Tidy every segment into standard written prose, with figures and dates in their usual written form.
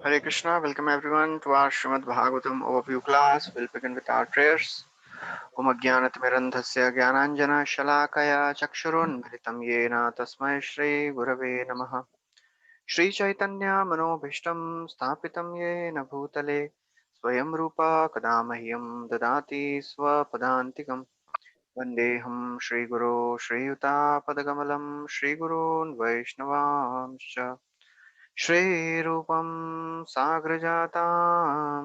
Hare Krishna, welcome everyone to our Srimad Bhagavatam overview class. We'll begin with our prayers. Om Ajnanatimirandhasya Jnananjana Shalakaya Chakshurunmilitam Yena Tasmai Shri Gurave Namaha. Shri Chaitanya Manobhishtam Sthapitam Yena Bhutale Swayam Rupa Kadamahyam Dadati Swapadantikam Vandeham Shri Guru Shri Yuta Padagamalam Shri Gurun Vaishnavamscha श्रीरूपं साग्रजातां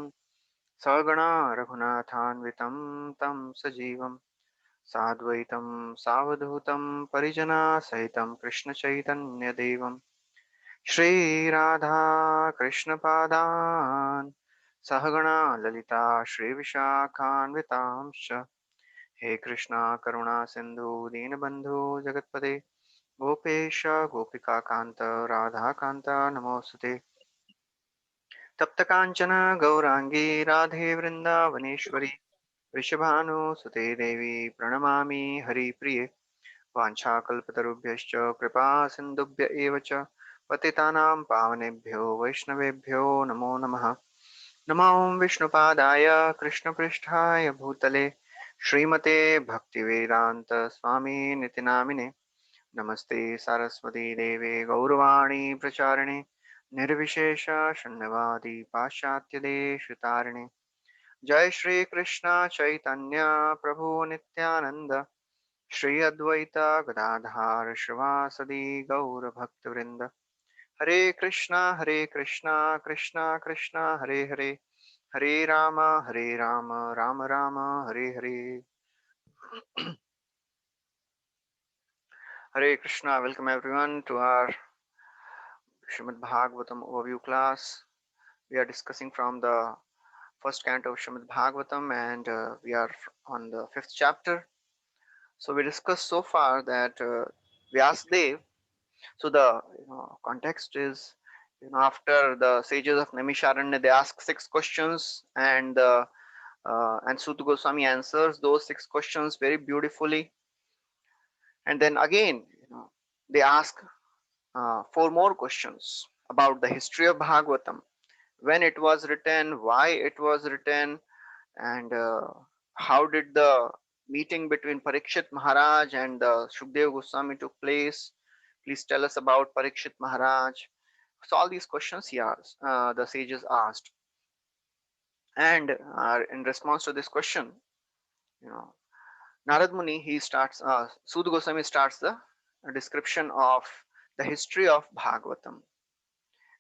सगणा रघुनाथान्वितं तं सजीवं साद्वैतं सावधूतं परिजनासहितं कृष्णचैतन्यदेवं श्रीराधा कृष्णपादान् सहगणा ललिता श्रीविशाखान्वितांश्च हे कृष्णा करुणा सिन्धु दीनबन्धु जगत्पते गोपेश गोपिकान्त राधाकान्त नमोऽस्तुते तप्त कांचन गौरांगी राधे वृंदावनेश्वरी वृषभानुसुते देवी प्रणमामि हरिप्रिये वाञ्छाकल्पतरुभ्यश्च कृपा सिन्धुभ्य एव च पतितानां पावनेभ्यो वैष्णवेभ्यो नमो नमः नमो विष्णुपादाय कृष्णपृष्ठाय भूतले श्रीमते भक्तिवेदान्त स्वामी निति नामिने नमस्ते सरस्वती देवे गौरवाणी प्रचारिणे निर्विशेष शून्यवादी पाश्चात्य देशतारिणे जय श्री कृष्ण चैतन्य प्रभु नित्यानंद श्री अद्वैत गदाधार श्रीवासदि गौर भक्तवृंद हरे Krishna Krishna Krishna Hare Hare Hare Ram Ram Ram Hare Hare Hare Krishna, welcome everyone to our Srimad Bhagavatam overview class. We are discussing from the first canto of Srimad Bhagavatam and we are on the fifth chapter. So we discussed so far that Vyasdev, so the context is after the sages of Naimisharanya they ask six questions and Suta Goswami answers those six questions very beautifully, and then again they ask four more questions about the history of Bhagavatam, when it was written, why it was written, and how did the meeting between Parikshit Maharaj and Shukdev Goswami took place. Please tell us about Parikshit Maharaj. So all these questions he asked, the sages asked, and in response to this question, you know, Narad Muni he starts, Sud Goswami starts the description of the history of Bhagavatam.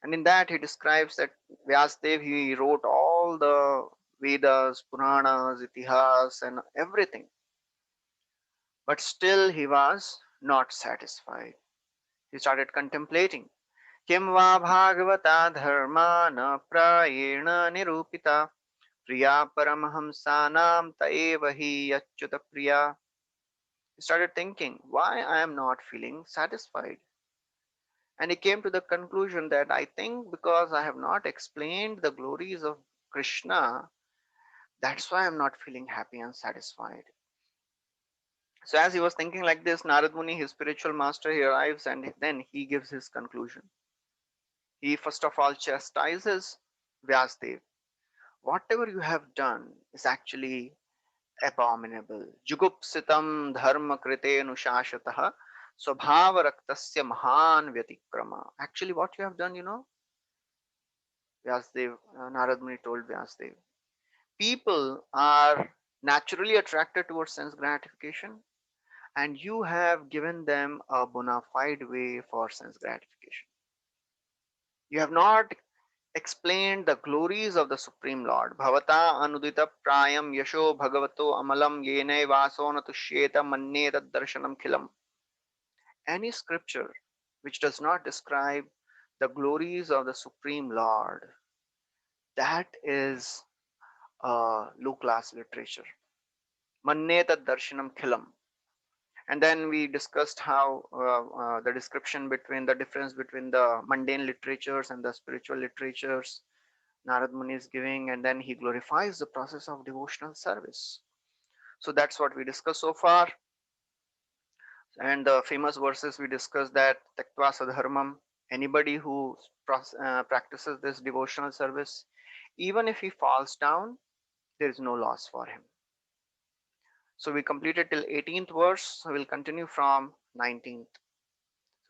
And in that, he describes that Vyasdev he wrote all the Vedas, Puranas, Itihas, and everything. But still, he was not satisfied. He started contemplating. Kim va bhagavata dharma na prayena nirupita priya paramhamsanam taeva hi achyuta priya. He started thinking, why I am not feeling satisfied? And he came to the conclusion that I think because I have not explained the glories of Krishna, that's why I'm not feeling happy and satisfied. So, as he was thinking like this, Narad Muni, his spiritual master, he arrives and then he gives his conclusion. He first of all chastises Vyasdev. Whatever you have done is actually abominable. Jugupsitam dharma krite nushashatah swabhava raktasya mahan vyatikrama. Actually, what you have done, Vyasdev, Narad Muni told Vyasdev. People are naturally attracted towards sense gratification, and you have given them a bona fide way for sense gratification. You have not explained the glories of the Supreme Lord. Bhavata anudita prayam yasho bhagavato amalam yene vaso natushyeta manneta darshanam khilam. Any scripture which does not describe the glories of the Supreme Lord, that is low class literature. Manneta darshanam khilam. And then we discussed how the description between the difference between the mundane literatures and the spiritual literatures Narad Muni is giving, and then he glorifies the process of devotional service. So that's what we discussed so far. And the famous verses we discussed that Taktva Sadharmam. Anybody who practices this devotional service, even if he falls down, there is no loss for him. So we completed till 18th verse. So we'll continue from 19th.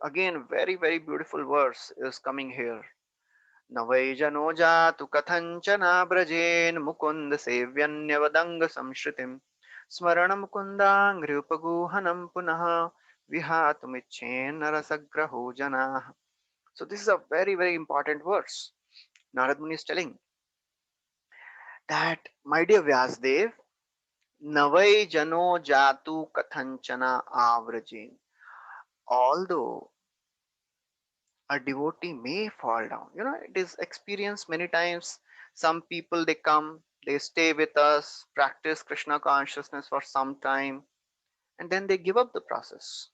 Again, very beautiful verse is coming here. Navai jano jatu kathanchana brajen mukund sevyanyavadanga samshritim smaranam kundangriupaguhanam punaha vihatumichen narasagraho janah. So this is a very important verse. Narad Muni is telling that, my dear Vyasdev, Navai jano jatu kathanchana avrajin. Although a devotee may fall down, it is experienced many times. Some people, they come, they stay with us, practice Krishna consciousness for some time, and then they give up the process.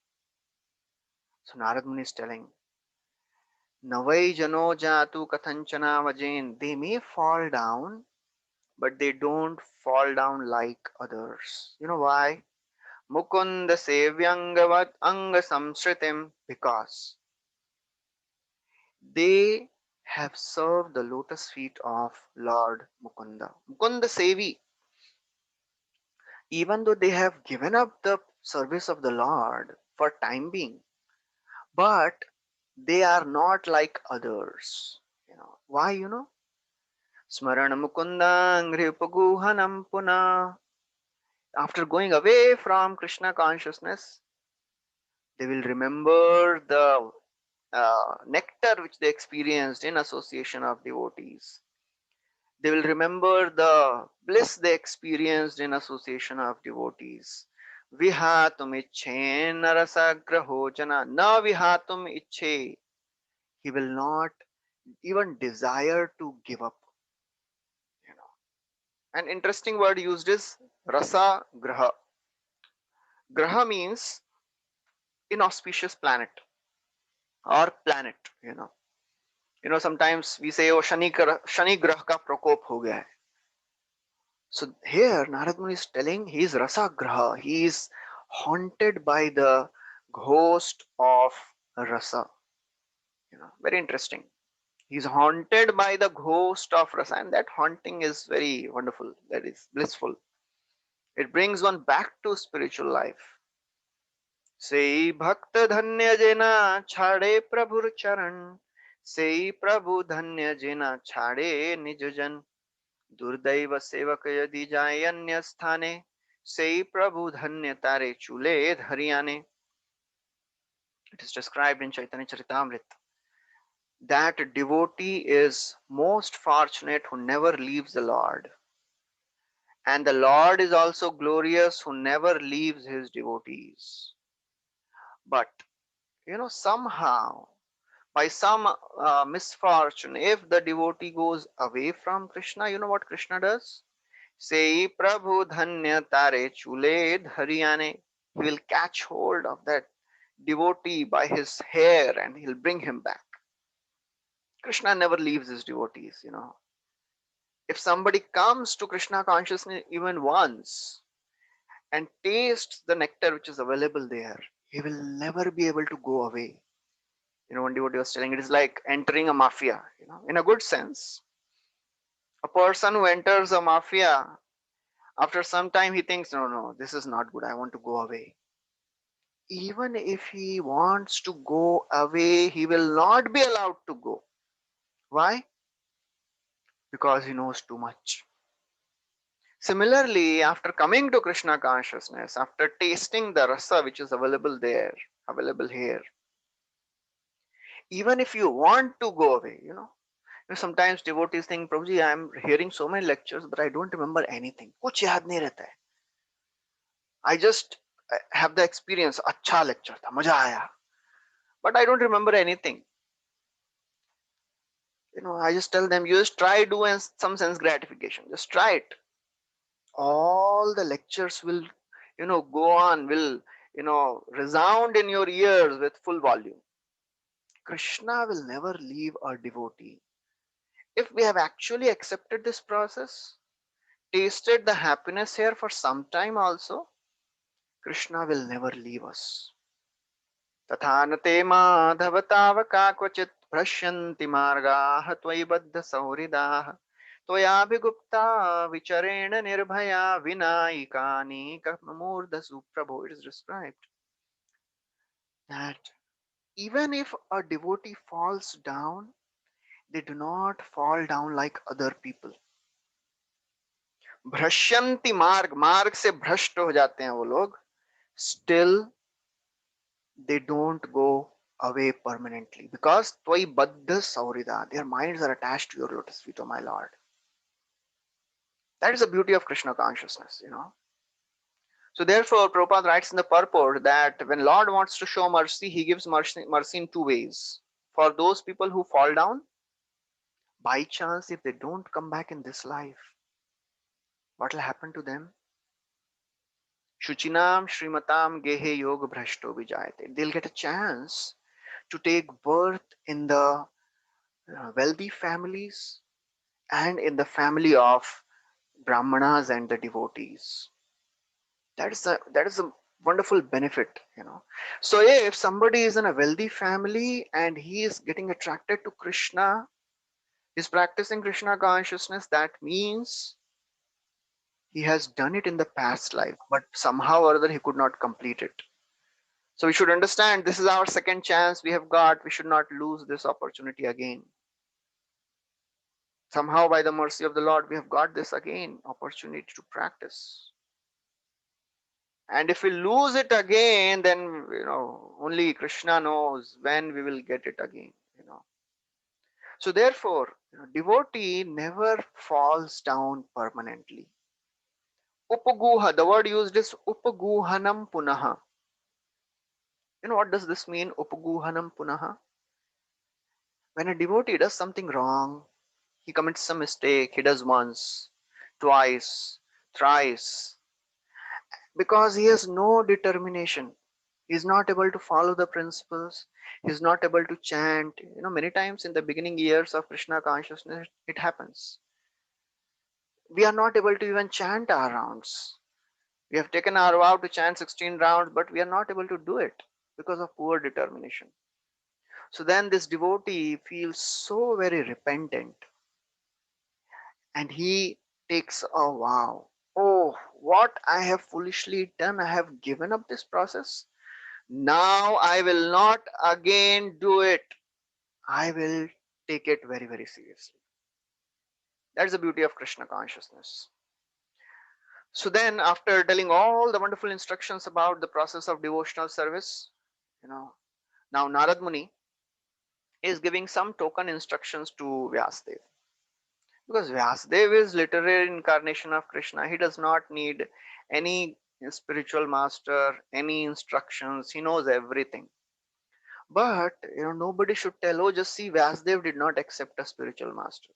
So Narad Muni is telling, Navai jano jatu kathanchana vajen. They may fall down, but they don't fall down like others. You know why? Mukunda sevyangavat anga samsritim. Because they have served the lotus feet of Lord Mukunda. Mukunda Sevi, even though they have given up the service of the Lord for time being, but they are not like others. Why? Smarana Mukunda Ngripaguhanam Puna. After going away from Krishna consciousness, they will remember the nectar which they experienced in association of devotees. They will remember the bliss they experienced in association of devotees. Vihatum ichhe narasagraho jana. Na vihatum ichhe. He will not even desire to give up. You know. An interesting word used is rasa graha. Graha means inauspicious planet or planet. Sometimes we say, oh, Shani Grah ka prokop ho gaya hai. So here Narad Muni is telling he is Rasagraha. He is haunted by the ghost of Rasa. Very interesting. He is haunted by the ghost of Rasa, and that haunting is very wonderful. That is blissful. It brings one back to spiritual life. Sei bhakt dhanya jena chhade prabhur charan. Sei prabhu dhanya jena chhade nijajan. दुर्दैव सेवक यदि जाए अन्य स्थाने से प्रभु धन्य तारे चूले धरियाने. It is described in Chaitanya Charitamrita that devotee is most fortunate who never leaves the Lord, and the Lord is also glorious who never leaves his devotees. But somehow, by some misfortune, if the devotee goes away from Krishna, you know what Krishna does? Say Prabhu Dhanya Tare Chule Dharyane. He will catch hold of that devotee by his hair and he'll bring him back. Krishna never leaves his devotees. If somebody comes to Krishna consciousness even once and tastes the nectar which is available there, he will never be able to go away. One devotee was telling, it is like entering a mafia, in a good sense. A person who enters a mafia, after some time he thinks, no, this is not good, I want to go away. Even if he wants to go away, he will not be allowed to go. Why? Because he knows too much. Similarly, after coming to Krishna consciousness, after tasting the rasa which is available there, available here, even if you want to go away, sometimes devotees think, Prabhuji, I am hearing so many lectures, but I don't remember anything. Kuch yaad nahi rehta hai. I just have the experience, अच्छा lecture tha, maja aaya. But I don't remember anything. I just tell them, you just try do some sense gratification. Just try it. All the lectures will, go on, will, resound in your ears with full volume. Krishna will never leave a devotee. If we have actually accepted this process, tasted the happiness here for some time also, Krishna will never leave us. तथा न ते माधव तावका क्वचित् भ्रश्यन्ति मार्गाः त्वयि बद्धसंहृदाः त्वयाभिगुप्ता विचरेण निर्भया विनायिकानि मूर्धसु प्रभो. It is described that even if a devotee falls down, they do not fall down like other people. भ्रश्यन्ति मार्ग, मार्ग से भ्रष्ट हो जाते हैं वो लोग. Still they don't go away permanently because त्वयि बद्ध सौहृदा, their minds are attached to your lotus feet, O my Lord. That is the beauty of Krishna consciousness, you know. So therefore, Prabhupada writes in the purport that when Lord wants to show mercy, he gives mercy in two ways. For those people who fall down, by chance, if they don't come back in this life, what will happen to them? Shuchinam Srimatam Gehe Yoga Bhrashto Vijayate. They'll get a chance to take birth in the wealthy families and in the family of Brahmanas and the devotees. That is a wonderful benefit, you know. So if somebody is in a wealthy family and he is getting attracted to Krishna, is practicing Krishna consciousness, that means he has done it in the past life, but somehow or other he could not complete it. So we should understand this is our second chance we have got. We should not lose this opportunity again. Somehow, by the mercy of the Lord, we have got this again opportunity to practice. And if we lose it again, then only Krishna knows when we will get it again. So therefore, devotee never falls down permanently. Upaguha, the word used is upaguhanam punaha. What does this mean? Upaguhanam punaha. When a devotee does something wrong, he commits some mistake, he does once, twice, thrice, because he has no determination. He is not able to follow the principles. He is not able to chant. Many times in the beginning years of Krishna consciousness, it happens. We are not able to even chant our rounds. We have taken our vow to chant 16 rounds, but we are not able to do it because of poor determination. So then this devotee feels so very repentant and he takes a vow. Oh, what I have foolishly done. I have given up this process. Now I will not again do it. I will take it very, very seriously. That's the beauty of Krishna consciousness. So then, after telling all the wonderful instructions about the process of devotional service, now Narad Muni is giving some token instructions to Vyasdev. Because Vyasdev is literary incarnation of Krishna. He does not need any spiritual master, any instructions. He knows everything. But nobody should tell, oh, just see, Vyasdev did not accept a spiritual master.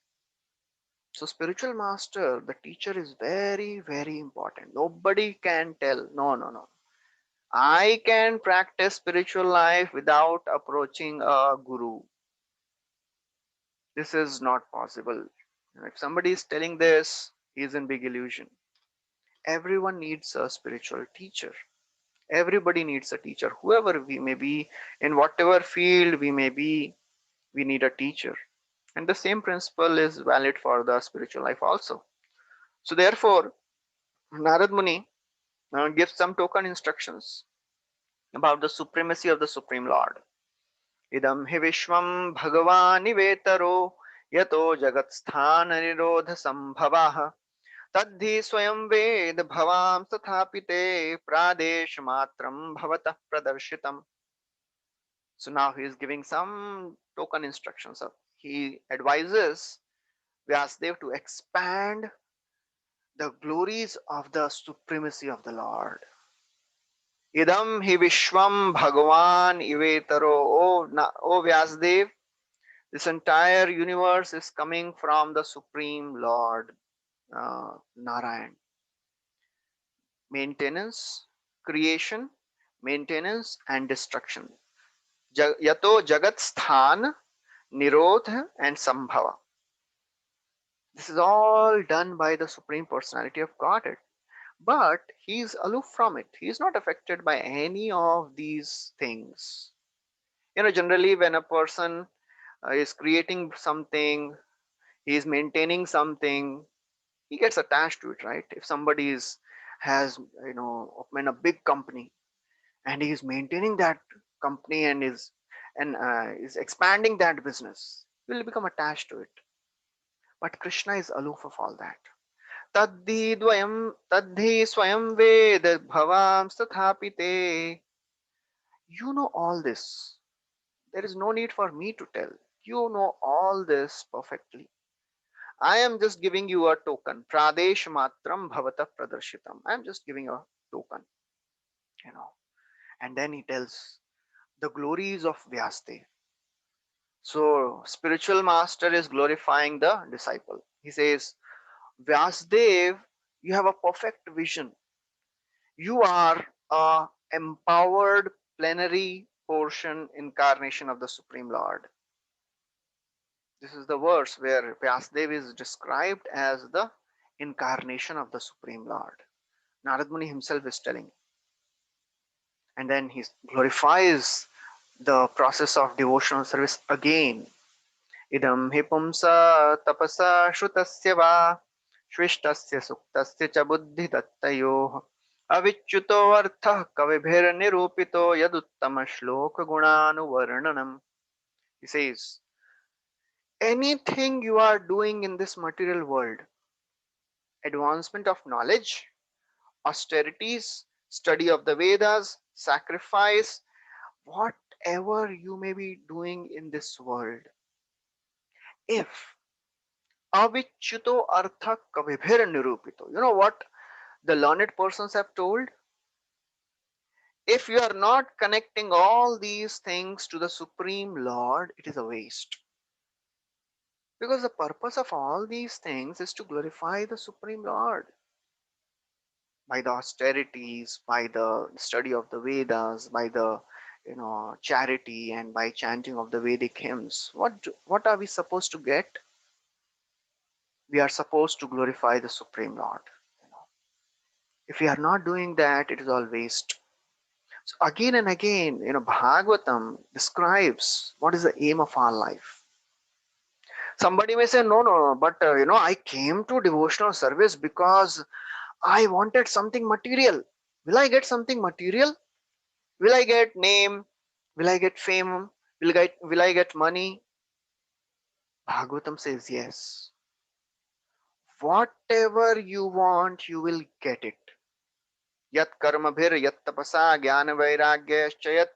So spiritual master, the teacher is very, very important. Nobody can tell, no, no, no. I can practice spiritual life without approaching a guru. This is not possible. If somebody is telling this, he is in big illusion. Everyone needs a spiritual teacher. Everybody needs a teacher. Whoever we may be, in whatever field we may be, we need a teacher. And the same principle is valid for the spiritual life also. So therefore, Narad Muni gives some token instructions about the supremacy of the Supreme Lord. Idam hi vishwam bhagavani vetaro yato jagat sthana nirodha sambhavah तद्धि स्वयं वेद भवाम तथापिते pradesh matram bhavatah pradarshitam. So now he is giving some token instructions. He advises Vyasdev to expand the glories of the supremacy of the Lord. Idam hi vishwam bhagavan ivetaro. O Vyasdev, this entire universe is coming from the Supreme Lord, Narayan. Maintenance, creation, maintenance, and destruction. Yato jagat sthan, nirodha, and sambhava. This is all done by the Supreme Personality of Godhead. But he is aloof from it. He is not affected by any of these things. Generally when a person is creating something, he is maintaining something, he gets attached to it, right? If somebody is has opened a big company and he is maintaining that company and is expanding that business, he will become attached to it. But Krishna is aloof of all that. Tadhi swayam ved bhavam stathapite. You know all this. There is no need for me to tell. You know all this perfectly. I am just giving you a token. Pradesh matram bhavata pradarshitam. I am just giving a token, you know. And then he tells the glories of Vyasdev. So spiritual master is glorifying the disciple. He says, Vyasdev, you have a perfect vision. You are a empowered plenary portion incarnation of the Supreme Lord. This is the verse where Vyasdev is described as the incarnation of the Supreme Lord. Narad Muni himself is telling. And then he glorifies the process of devotional service again. Idam hi pumsa tapasa shrutasya va shvishtasya suktasya cha buddhi dattayoh avichuto artha kavibhir nirupito yaduttama shloka gunanuvarnanam. He says, anything you are doing in this material world, advancement of knowledge, austerities, study of the Vedas, sacrifice, whatever you may be doing in this world, if avichuto artha kavibhir nirupito, you know what the learned persons have told? If you are not connecting all these things to the Supreme Lord, it is a waste. Because the purpose of all these things is to glorify the Supreme Lord. By the austerities, by the study of the Vedas, by the charity, and by chanting of the Vedic hymns, what are we supposed to get? We are supposed to glorify the Supreme Lord. If we are not doing that, it is all waste. So again and again, Bhagavatam describes what is the aim of our life. Somebody may say, no, no, no, but I came to devotional service because I wanted something material. Will I get something material? Will I get name? Will I get fame? Will I get money? Bhagavatam says yes. Whatever you want, you will get it. Yat karma bhir yat tapasa jnana vairagyashchayat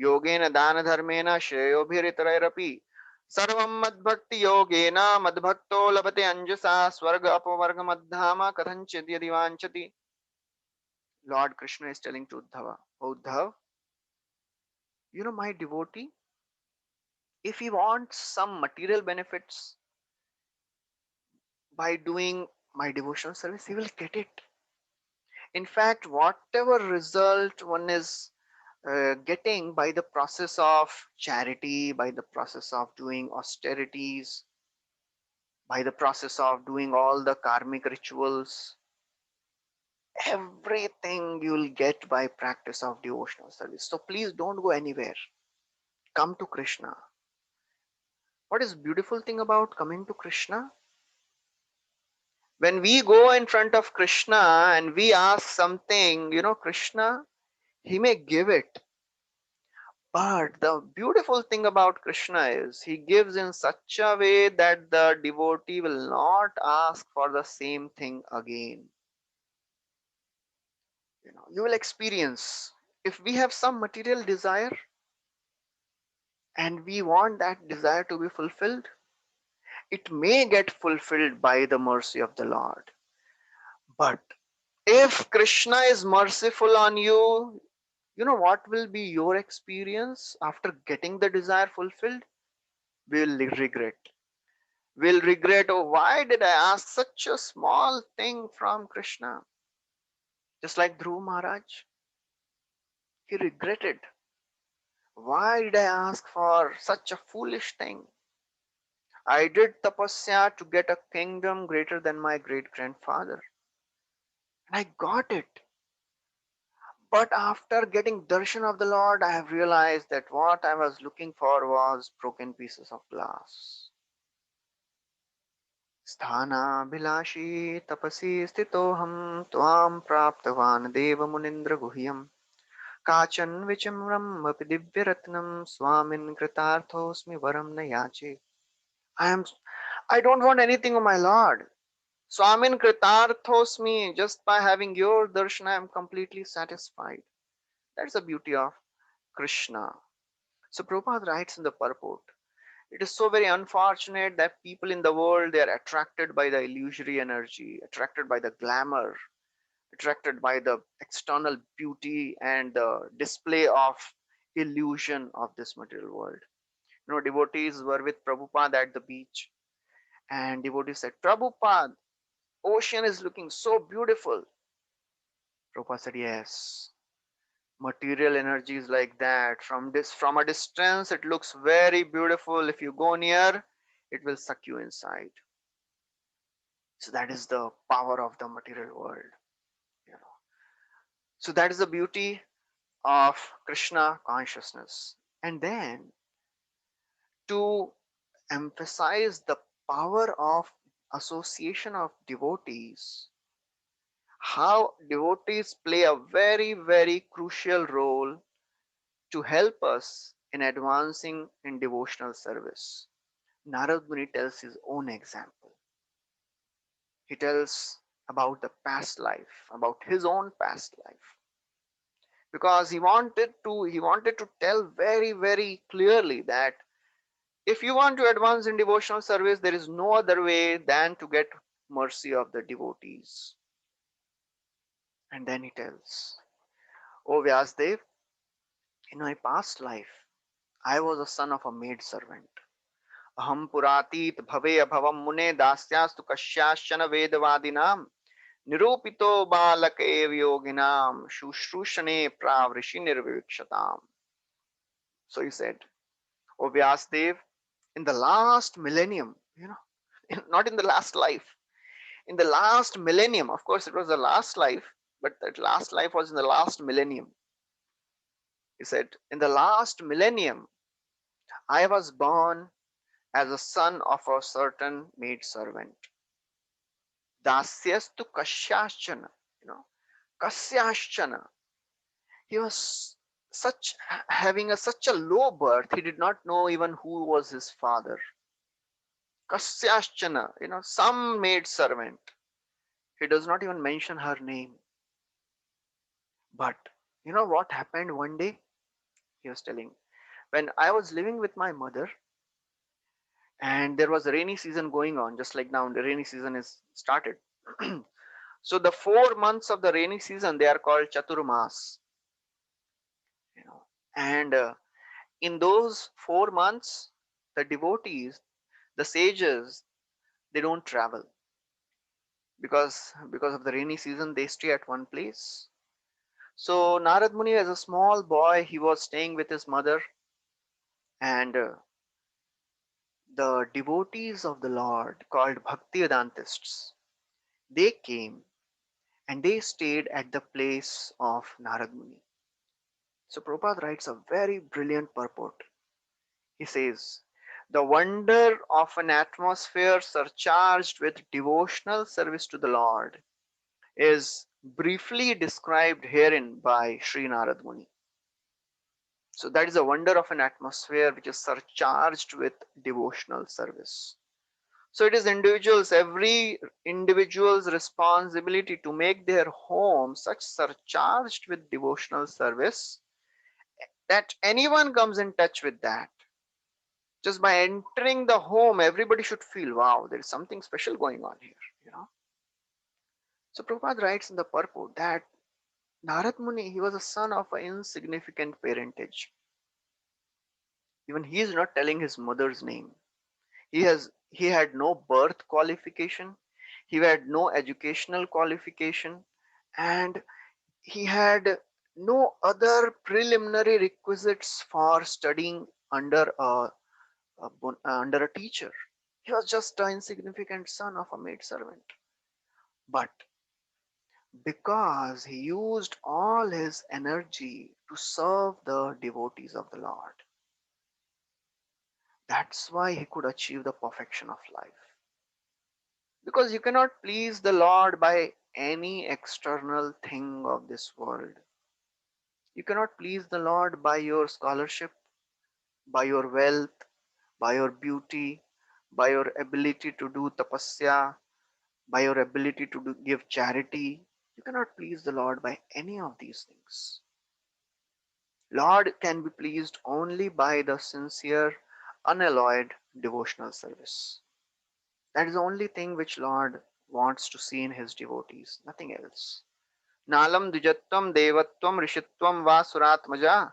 yogena dana dharmena shreyo bhiritrairapi sarvam madbhakti yogena madbhakto labate anjasa swarga apavarga madhama kathanchid yadi vanchati. Lord Krishna is telling to Uddhava, Uddhav, my devotee, if he wants some material benefits by doing my devotional service, he will get it. In fact, whatever result one is getting by the process of charity, by the process of doing austerities, by the process of doing all the karmic rituals, everything you will get by practice of devotional service. So please don't go anywhere. Come to Krishna. What is beautiful thing about coming to Krishna? When we go in front of Krishna and we ask something, Krishna, he may give it. But the beautiful thing about Krishna is he gives in such a way that the devotee will not ask for the same thing again. You will experience, if we have some material desire and we want that desire to be fulfilled, it may get fulfilled by the mercy of the Lord. But if Krishna is merciful on you, you know what will be your experience after getting the desire fulfilled? Will regret. Will regret, oh, why did I ask such a small thing from Krishna? Just like Dhruv Maharaj, he regretted. Why did I ask for such a foolish thing? I did tapasya to get a kingdom greater than my great grandfather. And I got it. But after getting darshan of the Lord, I have realized that what I was looking for was broken pieces of glass. स्थानाभिलाषी तपसि स्थितोऽहं त्वां प्राप्तवान् देवमुनीन्द्र गुह्यम् काचन विचिम्रमपि दिव्यरत्नं स्वामिन् कृतार्थोऽस्मि वरं न याचे. I am I don't want anything of my Lord. Swamin Kritarthosmi, just by having your darshan, I am completely satisfied. That's the beauty of Krishna. So Prabhupada writes in the purport, it is so very unfortunate that people in the world, they are attracted by the illusory energy, attracted by the glamour, attracted by the external beauty and the display of illusion of this material world. You know, devotees were with Prabhupada at the beach, and devotees said, Prabhupada, ocean is looking so beautiful. Prabhupada said, yes, material energy is like that. From a distance, it looks very beautiful. If you go near, it will suck you inside. So that is the power of the material world. You know. So that is the beauty of Krishna consciousness. And then to emphasize the power of association of devotees, how devotees play a very, very crucial role to help us in advancing in devotional service. Narad Muni tells his own example. He tells about the past life, about his own past life, because he wanted to tell very, very clearly that if you want to advance in devotional service, there is no other way than to get mercy of the devotees. And then he tells, O Vyasdev, in my past life, I was a son of a maid servant. Aham puratit bhave abhavam mune dasyastu kashyashana vedavadinam nirupito balake yoginam shushrushane pravrishi nirvikshatam. So he said, O Vyasdev, in the last millennium, not in the last life, in the last millennium, of course, it was the last life, but that last life was in the last millennium. He said, in the last millennium, I was born as a son of a certain maid servant. Dasyastu Kashyashchana, you know, Kasyashchana. He was having such a low birth, he did not know even who was his father. Kasyashchana, some maid servant. He does not even mention her name. But you know what happened one day? He was telling, when I was living with my mother and there was a rainy season going on, just like now the rainy season is started. So the 4 months of the rainy season, they are called Chaturmas. You know, and in those 4 months, the devotees, the sages, they don't travel because of the rainy season. They stay at one place. So Narad Muni, as a small boy, he was staying with his mother, and the devotees of the Lord, called Bhakti Vedantists, they came and they stayed at the place of Narad Muni. So Prabhupada writes a very brilliant purport. He says, the wonder of an atmosphere surcharged with devotional service to the Lord is briefly described herein by Sri Narad Muni. So that is a wonder of an atmosphere which is surcharged with devotional service. So it is every individual's responsibility to make their home such surcharged with devotional service that anyone comes in touch with that. Just by entering the home, everybody should feel, wow, there is something special going on here. So Prabhupada writes in the purport that Narad Muni, he was a son of an insignificant parentage. Even he is not telling his mother's name. He had no birth qualification, he had no educational qualification, and he had no other preliminary requisites for studying under a teacher. He was just an insignificant son of a maid servant. But because he used all his energy to serve the devotees of the Lord. That's why he could achieve the perfection of life. Because you cannot please the Lord by any external thing of this world. You cannot please the Lord by your scholarship, by your wealth, by your beauty, by your ability to do tapasya, by your ability to give charity. You cannot please the Lord by any of these things. Lord can be pleased only by the sincere, unalloyed devotional service. That is the only thing which Lord wants to see in his devotees, nothing else. Nalam dijatvam devatvam rishitvam va suratmaja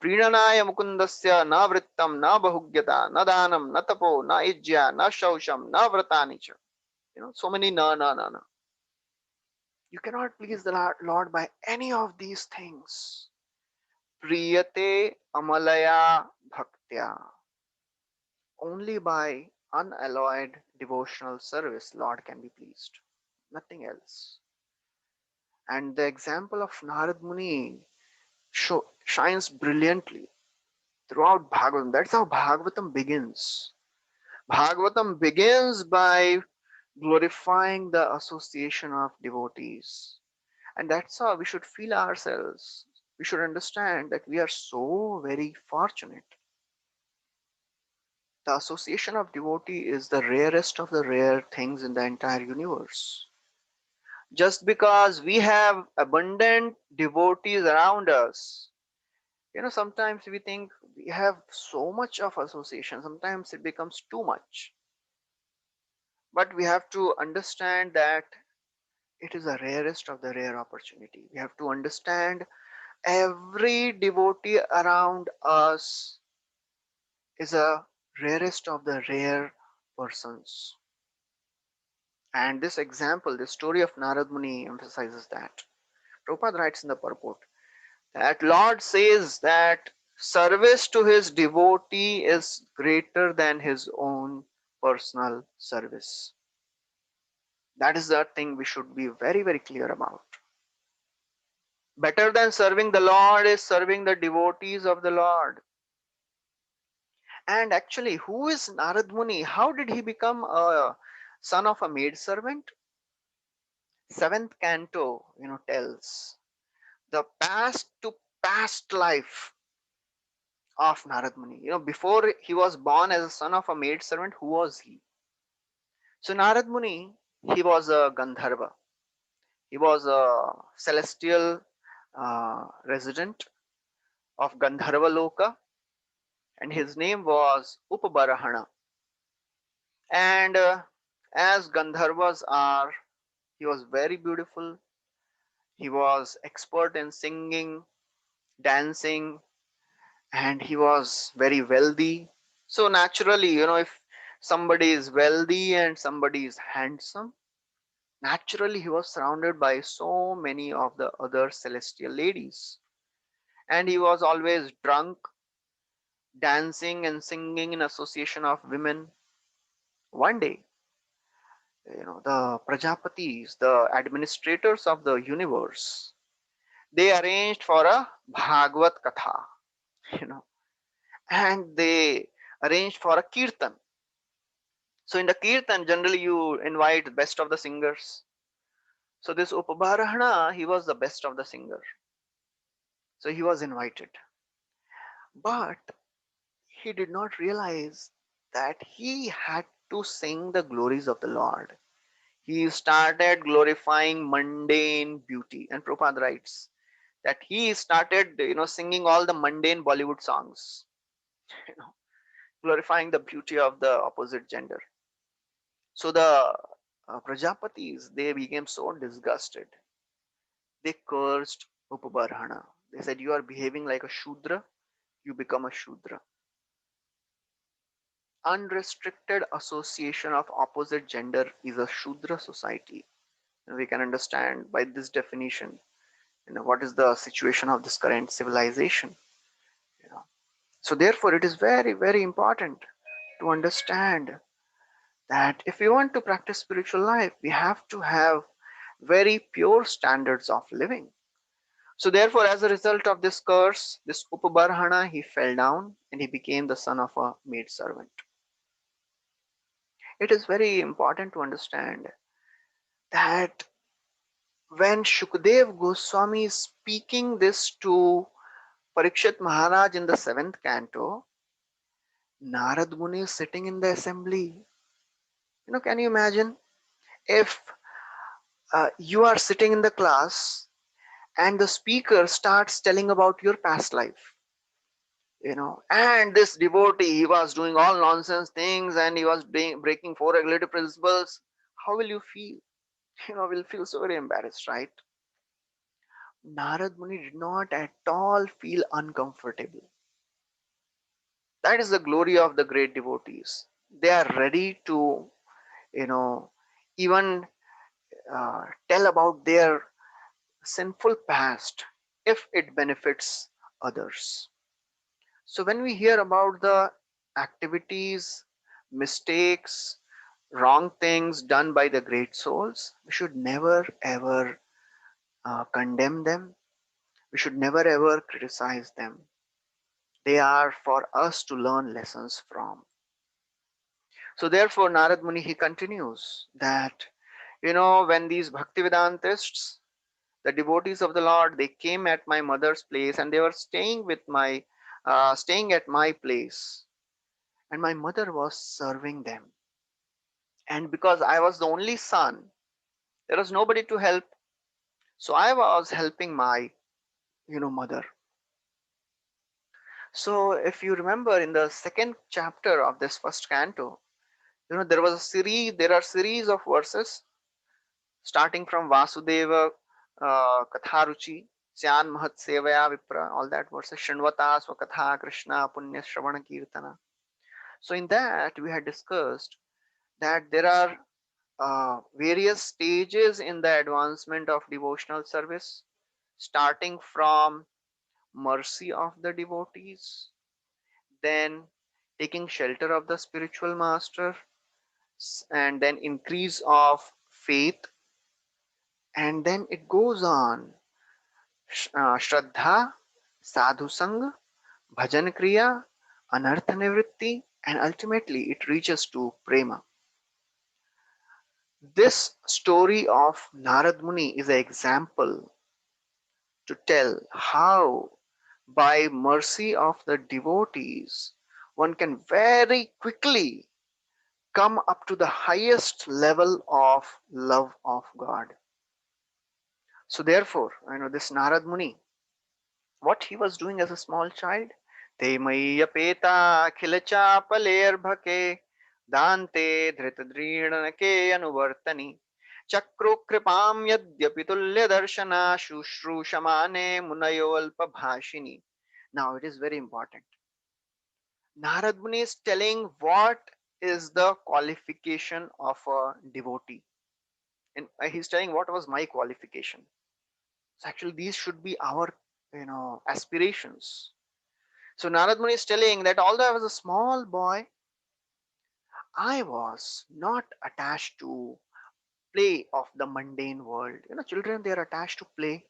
प्रीणनाय मुकुंदस्य न वृत्तम न बहुज्ञता न दानम न तपो न इज्या न शौचम न व्रतानि च. So many na. You cannot please the Lord by any of these things. Priyate amalaya bhaktya. Only by unalloyed devotional service Lord can be pleased. Nothing else. And the example of Narad Muni shines brilliantly throughout Bhagavatam. That's how Bhagavatam begins. Bhagavatam begins by glorifying the association of devotees. And that's how we should feel ourselves. We should understand that we are so very fortunate. The association of devotee is the rarest of the rare things in the entire universe. Just because we have abundant devotees around us, sometimes we think we have so much of association, sometimes it becomes too much. But we have to understand that it is the rarest of the rare opportunity. We have to understand every devotee around us is a rarest of the rare persons. And this example, the story of Narad Muni emphasizes that. Prabhupada writes in the purport that Lord says that service to his devotee is greater than his own personal service. That is the thing we should be very, very clear about. Better than serving the Lord is serving the devotees of the Lord. And actually, who is Narad Muni? How did he become a son of a maid servant? Seventh canto, tells the past to past life of Narad Muni. Before he was born as a son of a maid servant, who was he? So Narad Muni, he was a Gandharva. He was a celestial resident of Gandharva Loka, and his name was Upabarahana. And as Gandharvas are, he was very beautiful. He was expert in singing, dancing, and he was very wealthy. So naturally, if somebody is wealthy and somebody is handsome, naturally he was surrounded by so many of the other celestial ladies. And he was always drunk, dancing and singing in association of women. One day, the Prajapatis, the administrators of the universe, they arranged for a Bhagavad Katha, you know, and they arranged for a Kirtan. So in the Kirtan, generally you invite the best of the singers. So this Upabarahana, he was the best of the singer. So he was invited. But he did not realize that he had to sing the glories of the Lord. He started glorifying mundane beauty. And Prabhupada writes that he started, singing all the mundane Bollywood songs, you know, glorifying the beauty of the opposite gender. So the Prajapatis, they became so disgusted. They cursed Upabarhana. They said, you are behaving like a Shudra, you become a Shudra. Unrestricted association of opposite gender is a Shudra society. And we can understand by this definition, what is the situation of this current civilization. You know. So therefore, it is very, very important to understand that if we want to practice spiritual life, we have to have very pure standards of living. So therefore, as a result of this curse, this Upabarhana, he fell down and he became the son of a maid servant. It is very important to understand that when Shukdev Goswami is speaking this to Parikshit Maharaj in the seventh canto, Narad Muni is sitting in the assembly. Can you imagine if you are sitting in the class and the speaker starts telling about your past life, and this devotee, he was doing all nonsense things and he was breaking four regulative principles. How will you feel? Will feel so very embarrassed, right? Narad Muni did not at all feel uncomfortable. That is the glory of the great devotees. They are ready to, you know, even tell about their sinful past if it benefits others. So when we hear about the activities, mistakes, wrong things done by the great souls, we should never ever condemn them. We should never ever criticize them. They are for us to learn lessons from. So therefore, Narad Muni, he continues that, when these Bhaktivedantists, the devotees of the Lord, they came at my mother's place and they were staying at my place, and my mother was serving them. And because I was the only son, there was nobody to help, so I was helping my, mother. So if you remember in the second chapter of this first canto, there are series of verses starting from Vasudeva, Katharuchi, Syan Mahat Sevaya Vipra, all that verses, Shanvata Swakatha Krishna Punya Shravana Kirtana. So in that we had discussed that there are various stages in the advancement of devotional service, starting from mercy of the devotees, then taking shelter of the spiritual master, and then increase of faith, and then it goes on Shraddha, Sadhu Sangha, Bhajan Kriya, Anartha Nivritti, and ultimately it reaches to Prema. This story of Narad Muni is an example to tell how, by mercy of the devotees, one can very quickly come up to the highest level of love of God. So, therefore, this Narad Muni, what he was doing as a small child, te mayyapeta khilachapalerbhake dante dhritadrinake anuvartani chakro kripam yadyapi tulya darshana shushrushamane munayoalpa bhashini. Now it is very important. Narad Muni is telling what is the qualification of a devotee. And he's telling what was my qualification. So actually these should be our aspirations. So Narad Muni is telling that although I was a small boy, I was not attached to play of the mundane world. Children, they are attached to play.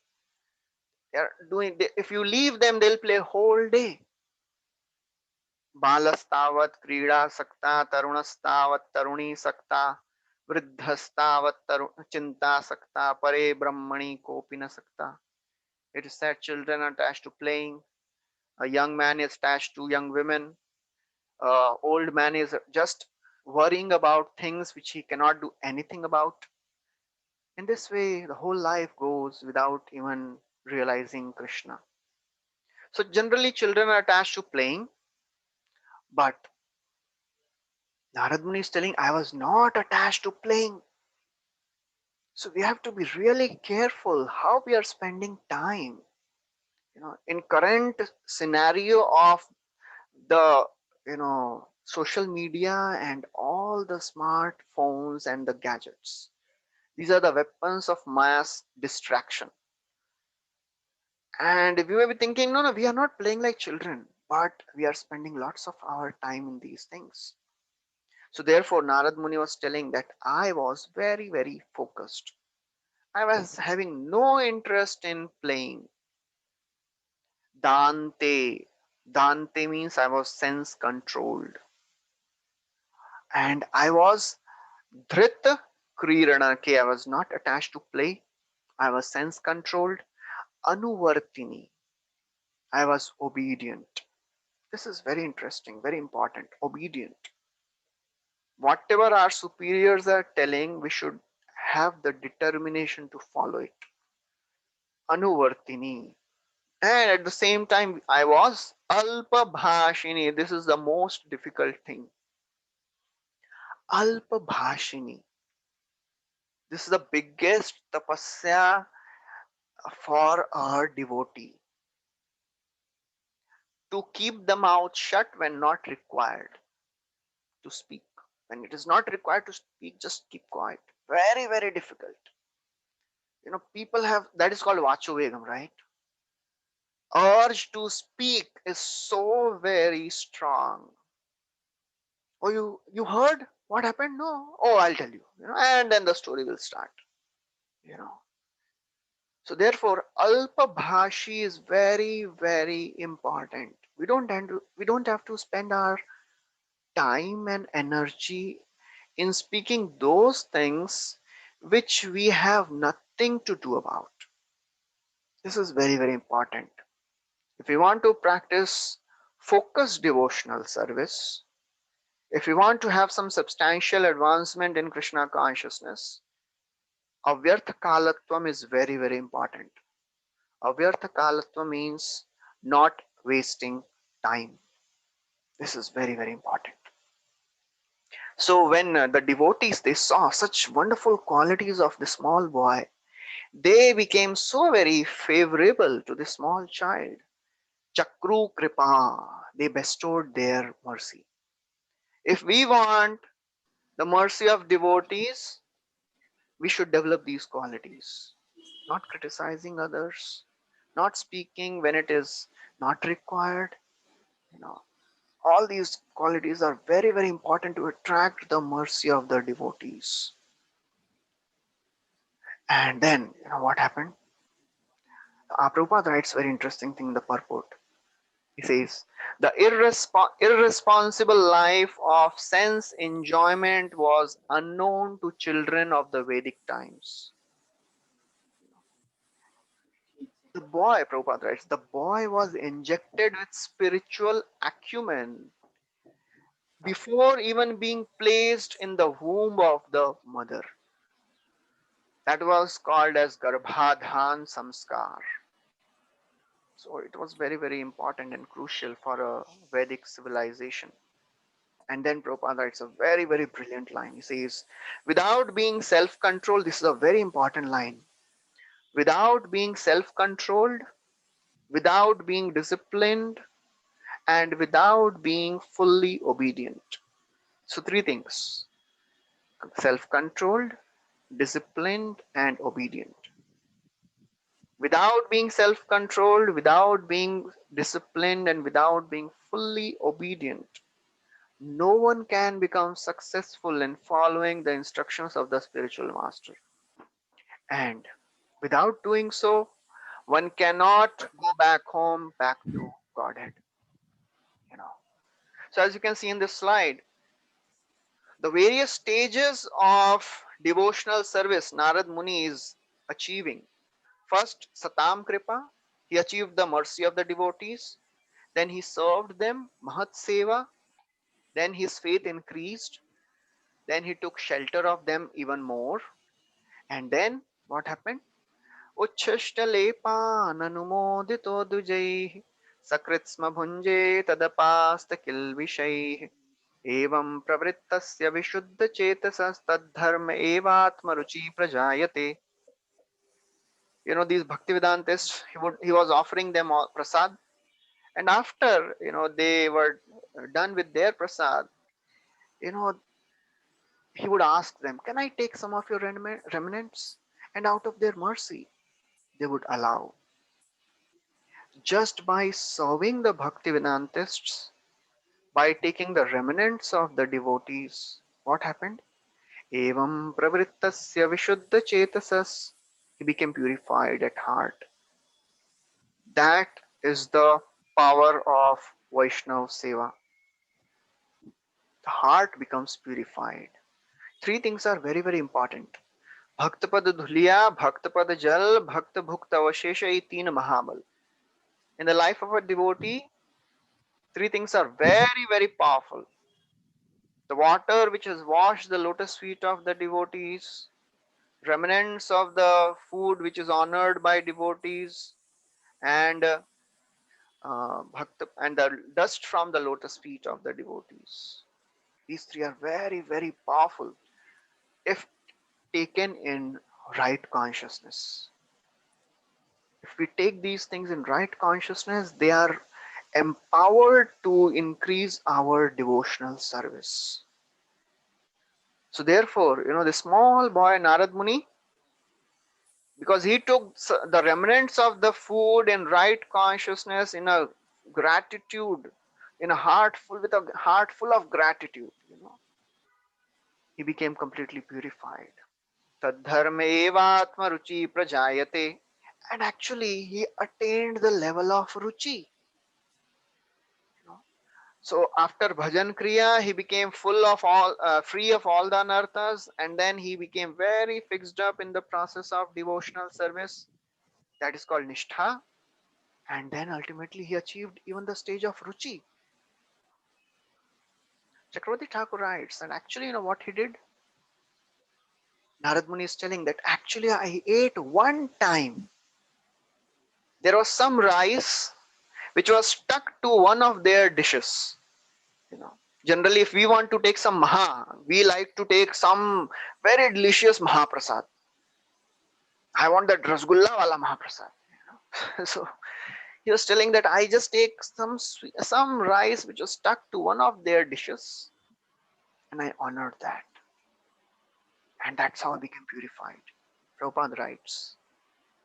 If you leave them, they'll play whole day. बालस्तावत् क्रीडासक्ता तरुणस्तावत् तरुणीसक्ता वृद्धस्तावत् चिंतासक्ता परे ब्रह्मणि कोपि न सक्ता. It is said children are attached to playing, a young man is attached to young women, old man is just worrying about things which he cannot do anything about. In this way, the whole life goes without even realizing Krishna. So generally, children are attached to playing, but Narad Muni is telling, I was not attached to playing. So we have to be really careful how we are spending time. In current scenario of the social media and all the smartphones and the gadgets, these are the weapons of mass distraction. And if you may be thinking, no, we are not playing like children, but we are spending lots of our time in these things. So therefore, Narad Muni was telling that I was very, very focused. I was having no interest in playing. Dante. Dante means I was sense controlled. And I was Dhrit Kriranake. I was not attached to play. I was sense controlled. Anuvartini. I was obedient. This is very interesting, very important. Obedient. Whatever our superiors are telling, we should have the determination to follow it. Anuvartini. And at the same time, I was Alpabhashini. This is the most difficult thing. Alpabhashini. This is the biggest tapasya for a devotee. To keep the mouth shut when not required to speak. When it is not required to speak, just keep quiet. Very, very difficult. People have that is called vachuvegam, right? Urge to speak is so very strong. Oh, you heard what happened? No. Oh, I'll tell you. And then the story will start. You know. So therefore, alpabhashi is very, very important. We don't have to spend our time and energy in speaking those things which we have nothing to do about. This is very, very important. If we want to practice focused devotional service, if we want to have some substantial advancement in Krishna consciousness, avyartha kalatvam is very, very important. Avyartha kalatvam means not wasting time. This is very, very important. So when the devotees they saw such wonderful qualities of the small boy, they became so very favorable to the small child. Chakru kripa, they bestowed their mercy. If we want the mercy of devotees, we should develop these qualities. Not criticizing others, not speaking when it is not required. You know, all these qualities are very, very important to attract the mercy of the devotees. And then, what happened? Prabhupada writes very interesting thing in the purport. He says, the irresponsible life of sense enjoyment was unknown to children of the Vedic times. The boy, Prabhupada writes, the boy was injected with spiritual acumen before even being placed in the womb of the mother. That was called as Garbhadhan Samskar. So it was very, very important and crucial for a Vedic civilization. And then Prabhupada writes a very, very brilliant line. He says, without being self controlled, this is a very important line. Without being self controlled, without being disciplined, and without being fully obedient. So, three things: self controlled, disciplined, and obedient. Without being self controlled, without being disciplined, and without being fully obedient, no one can become successful in following the instructions of the spiritual master. And without doing so, one cannot go back home, back to Godhead. You know. So as you can see in this slide, the various stages of devotional service Narad Muni is achieving. First, Satam Kripa, he achieved the mercy of the devotees. Then he served them, Mahat Seva. Then his faith increased. Then he took shelter of them even more. And then what happened? उच्छिष्टलेपाननुमोदितो द्विजैः सकृत्स्म भुञ्जे तदपास्तकिल्बिषैः एवं प्रवृत्तस्य विशुद्धचेतसस्तद्धर्म एवात्मरुचि प्रजायते. These Bhaktivedantists, he was offering them all prasad, and after they were done with their prasad, you know he would ask them, can I take some of your remnants? And out of their mercy they would allow. Just by serving the Bhaktivedantists, by taking the remnants of the devotees, what happened? Evam pravrittasya vishuddha chetasas. He became purified at heart. That is the power of Vaishnav Seva. The heart becomes purified. Three things are very, very important. Bhaktapad Dhuliya, Bhaktapad Jal, Bhakta Bhukta Avashesha, ye teen Mahabal. In the life of a devotee, three things are very, very powerful. The water which has washed the lotus feet of the devotees, remnants of the food which is honored by devotees, and and the dust from the lotus feet of the devotees. These three are very, very powerful if taken in right consciousness. If we take these things in right consciousness, they are empowered to increase our devotional service. So therefore, the small boy Narad Muni, because he took the remnants of the food in right consciousness, in a gratitude, in a heart full, with a heart full of gratitude, he became completely purified. Tadharma evatma ruchi prajayate. And actually, he attained the level of ruchi. So after bhajan kriya, he became full of all, free of all the anarthas, and then he became very fixed up in the process of devotional service. That is called nishtha. And then ultimately he achieved even the stage of ruchi. Chakravarti Thakur writes, and actually, what he did? Narad Muni is telling that actually I ate one time. There was some rice which was stuck to one of their dishes. You know, Generally, if we want to take some maha, we like to take some very delicious mahaprasad. I want that rasgulla wala mahaprasad. So he was telling that I just take some rice which was stuck to one of their dishes, and I honored that, and that's how I became purified. Prabhupada writes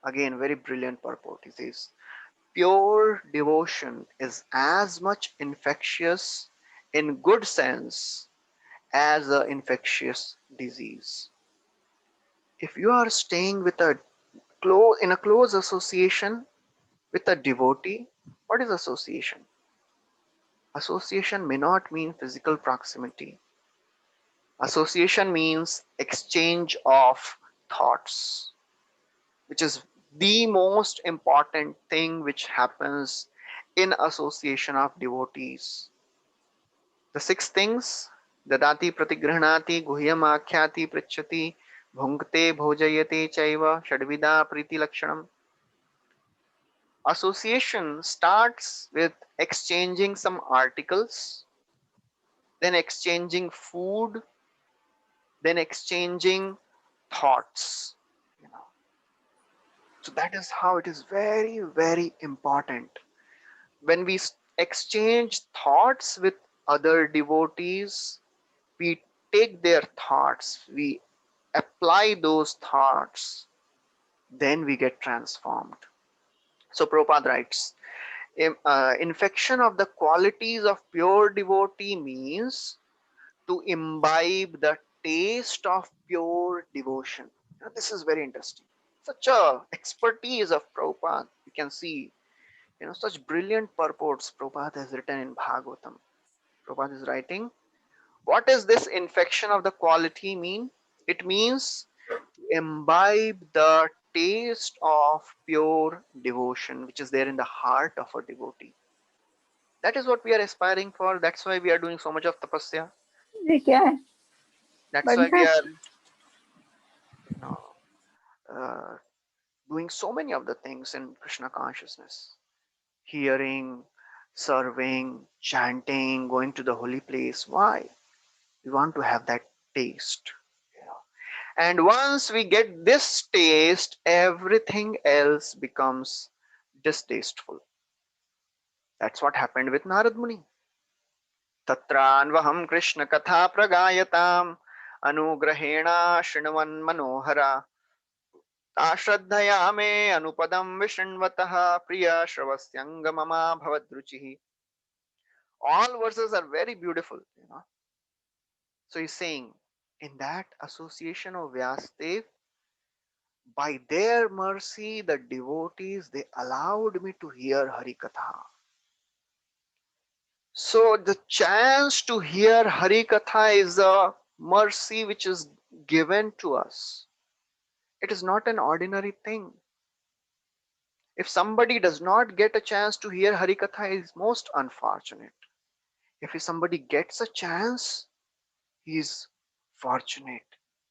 again, very brilliant purport. He says, pure devotion is as much infectious in good sense as an infectious disease. If you are staying with in a close association with a devotee, what is association? Association may not mean physical proximity. Association means exchange of thoughts, which is the most important thing which happens in association of devotees. The six things: dadati pratigrihnati guhyam akhyati pritchati bhunkte bhojayate chaiva shadvida priti lakshanam. Association starts with exchanging some articles, then exchanging food, then exchanging thoughts. You know. So that is how it is very, very important. When we exchange thoughts with other devotees, we take their thoughts, we apply those thoughts, then we get transformed. So Prabhupada writes, infection of the qualities of pure devotee means to imbibe the taste of pure devotion. Now, this is very interesting. Such a expertise of Prabhupada. You can see, such brilliant purports Prabhupada has written in Bhagavatam. Prabhupada is writing, what does this infection of the quality mean? It means to imbibe the taste of pure devotion, which is there in the heart of a devotee. That is what we are aspiring for. That's why we are doing so much of tapasya. ये क्या है That's why we बढ़िया are you know, uh, doing so many of the things in Krishna consciousness. Hearing, serving, chanting, going to the holy place. Why? We want to have that taste. And once we get this taste, everything else becomes distasteful. That's what happened with Narad Muni. Tatranvaham Krishna Katha Pragayatam Anugrahena Shrinvan Manohara Ashraddhaya me Anupadam Vishrinvatah Priya Shravasyangamama Bhavadruchihi. All verses are very beautiful. So he's saying, in that association of Vyasdev, By their mercy, the devotees, they allowed me to hear Harikatha. So the chance to hear Harikatha is a mercy which is given to us. It is not an ordinary thing. If somebody does not get a chance to hear Harikatha, he is most unfortunate. If somebody gets a chance, he is fortunate.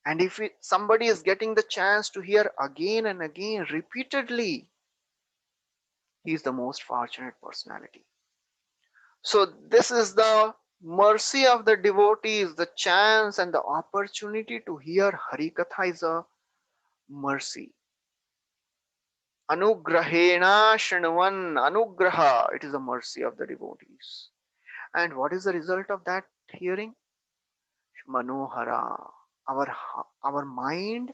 And if somebody is getting the chance to hear again and again, repeatedly, he is the most fortunate personality. So, this is the mercy of the devotees, the chance and the opportunity to hear Harikatha is a mercy. Anugrahena Shanvan Anugraha, it is the mercy of the devotees. And what is the result of that hearing? Manohara. Our mind,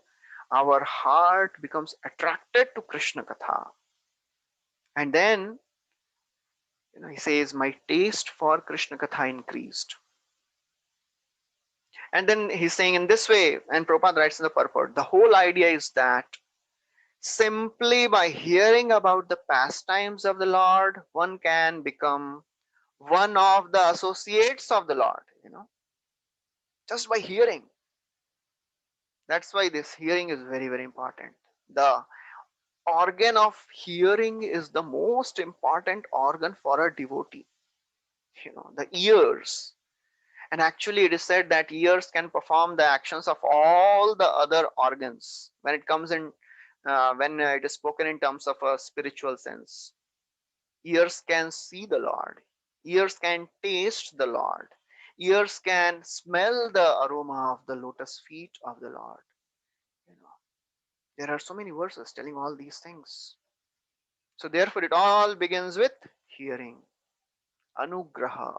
our heart becomes attracted to Krishna Katha. And then he says, my taste for Krishna Katha increased. And then he's saying in this way, and Prabhupada writes in the purport, the whole idea is that simply by hearing about the pastimes of the Lord, one can become one of the associates of the Lord, just by hearing. That's why this hearing is very, very important. The organ of hearing is the most important organ for a devotee. The ears. And actually, it is said that ears can perform the actions of all the other organs when it comes in, when it is spoken in terms of a spiritual sense. Ears can see the Lord, ears can taste the Lord, ears can smell the aroma of the lotus feet of the Lord. You know, there are so many verses telling all these things. So, therefore, it all begins with hearing. Anugraha.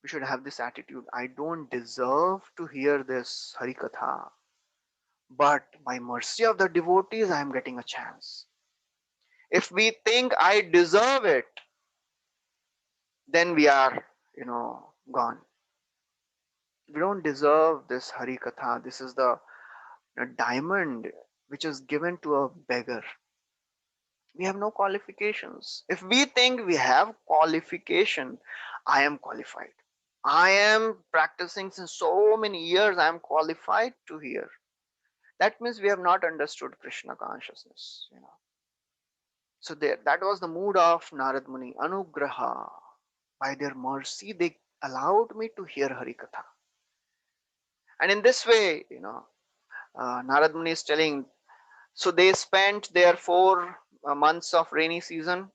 We should have this attitude. I don't deserve to hear this Harikatha, but by mercy of the devotees, I am getting a chance. If we think I deserve it, then we are, gone. We don't deserve this Harikatha. This is the diamond which is given to a beggar. We have no qualifications. If we think we have qualification, I am qualified. I am practicing since so many years, I am qualified to hear. That means we have not understood Krishna consciousness. So there, that was the mood of Narad Muni. Anugraha. By their mercy, they allowed me to hear Harikatha. And in this way, Narad Muni is telling, so they spent their 4 months of rainy season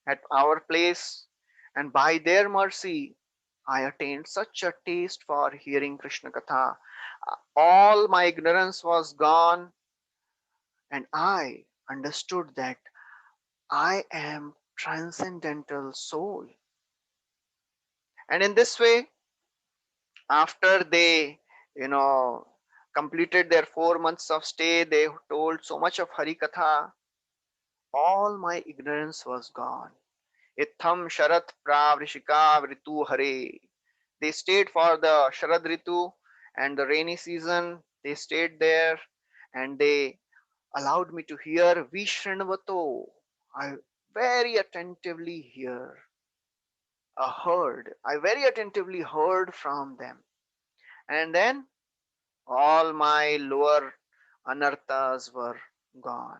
at our place, and by their mercy, I attained such a taste for hearing Krishna Katha. All my ignorance was gone, and I understood that I am transcendental soul. And in this way, after they, you know, completed their 4 months of stay, they told so much of Hari Katha. All my ignorance was gone. Itham Sharat Pravrishika Ritu Hare. They stayed for the Sharad Ritu and the rainy season. They stayed there and they allowed me to hear Vishranvato. I very attentively heard. I very attentively heard from them. And then all my lower anarthas were gone.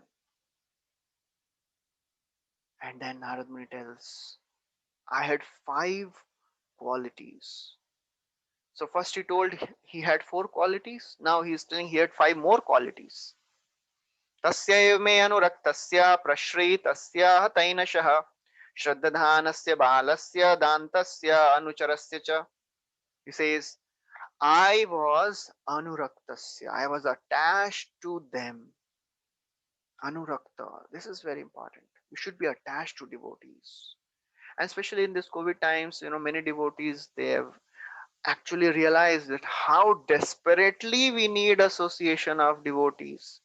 And then Narad Muni tells, I had 5 qualities. So first he told he had 4 qualities. Now he is telling he had 5 more qualities. तस्यैव मे अनुरक्तस्य प्रश्रयितस्य तैनशः श्रद्धानस्य बालस्य दान्तस्य अनुचरस्य च. He says, I was anuraktasya. I was attached to them. Anurakta. This is very important. We should be attached to devotees. And especially in this COVID times, many devotees, they have actually realized that how desperately we need association of devotees.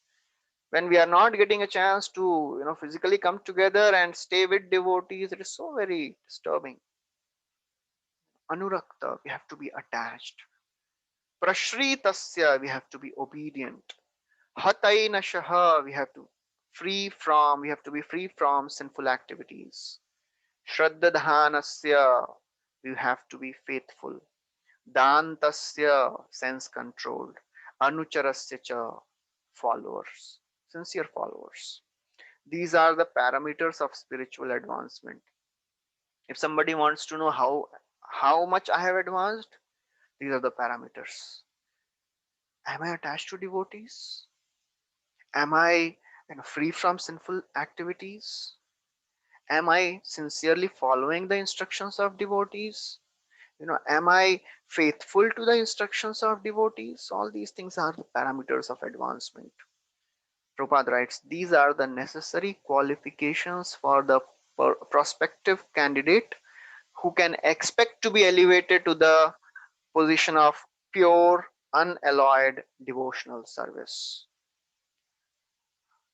When we are not getting a chance to, physically come together and stay with devotees, it is so very disturbing. Anurakta, we have to be attached. Prashritasya, we have to be obedient. Hatainashaha, we have to be free from sinful activities. Shraddadhanasya, we have to be faithful. Dantasya, sense controlled. Anucharasya cha, followers, sincere followers. These are the parameters of spiritual advancement. If somebody wants to know how much I have advanced, these are the parameters. Am I attached to devotees? Am I free from sinful activities? Am I sincerely following the instructions of devotees? Am I faithful to the instructions of devotees? All these things are the parameters of advancement. Prabhupada writes, these are the necessary qualifications for the prospective candidate who can expect to be elevated to the position of pure, unalloyed devotional service.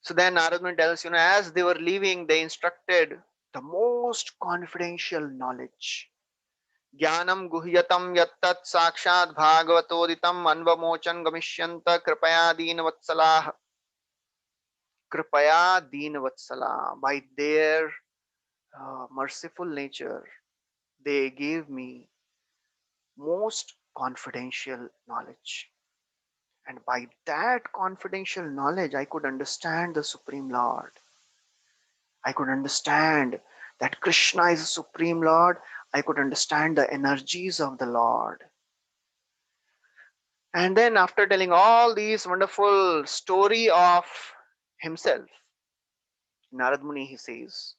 So then Narad Muni tells, as they were leaving, they instructed the most confidential knowledge. Jnanam guhyatam yattat sakshat bhagavatoditam anvamochan gamishyanta kripaya deenvatsalah. Kripaya deenvatsalah. By their merciful nature, they gave me most confidential knowledge. And by that confidential knowledge, I could understand the Supreme Lord. I could understand that Krishna is the Supreme Lord. I could understand the energies of the Lord. And then after telling all these wonderful story of himself, Narad Muni, he says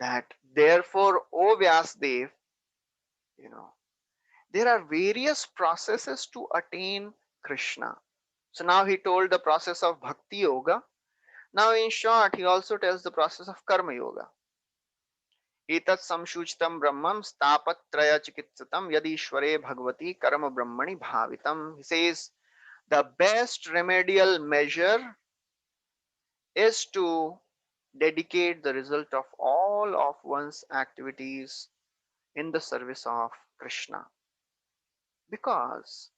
that therefore, O Vyasdev, you know, there are various processes to attain Krishna. So now he told the process of Bhakti Yoga. Now in short, he also tells the process of Karma Yoga. एतत् संसूचितं ब्रह्मं स्थापत्रय चिकित्सितं यदीश्वरे भगवती कर्म ब्रह्मणि भावितम. He says the best remedial measure is to dedicate the result of all of one's activities in the service of Krishna. Because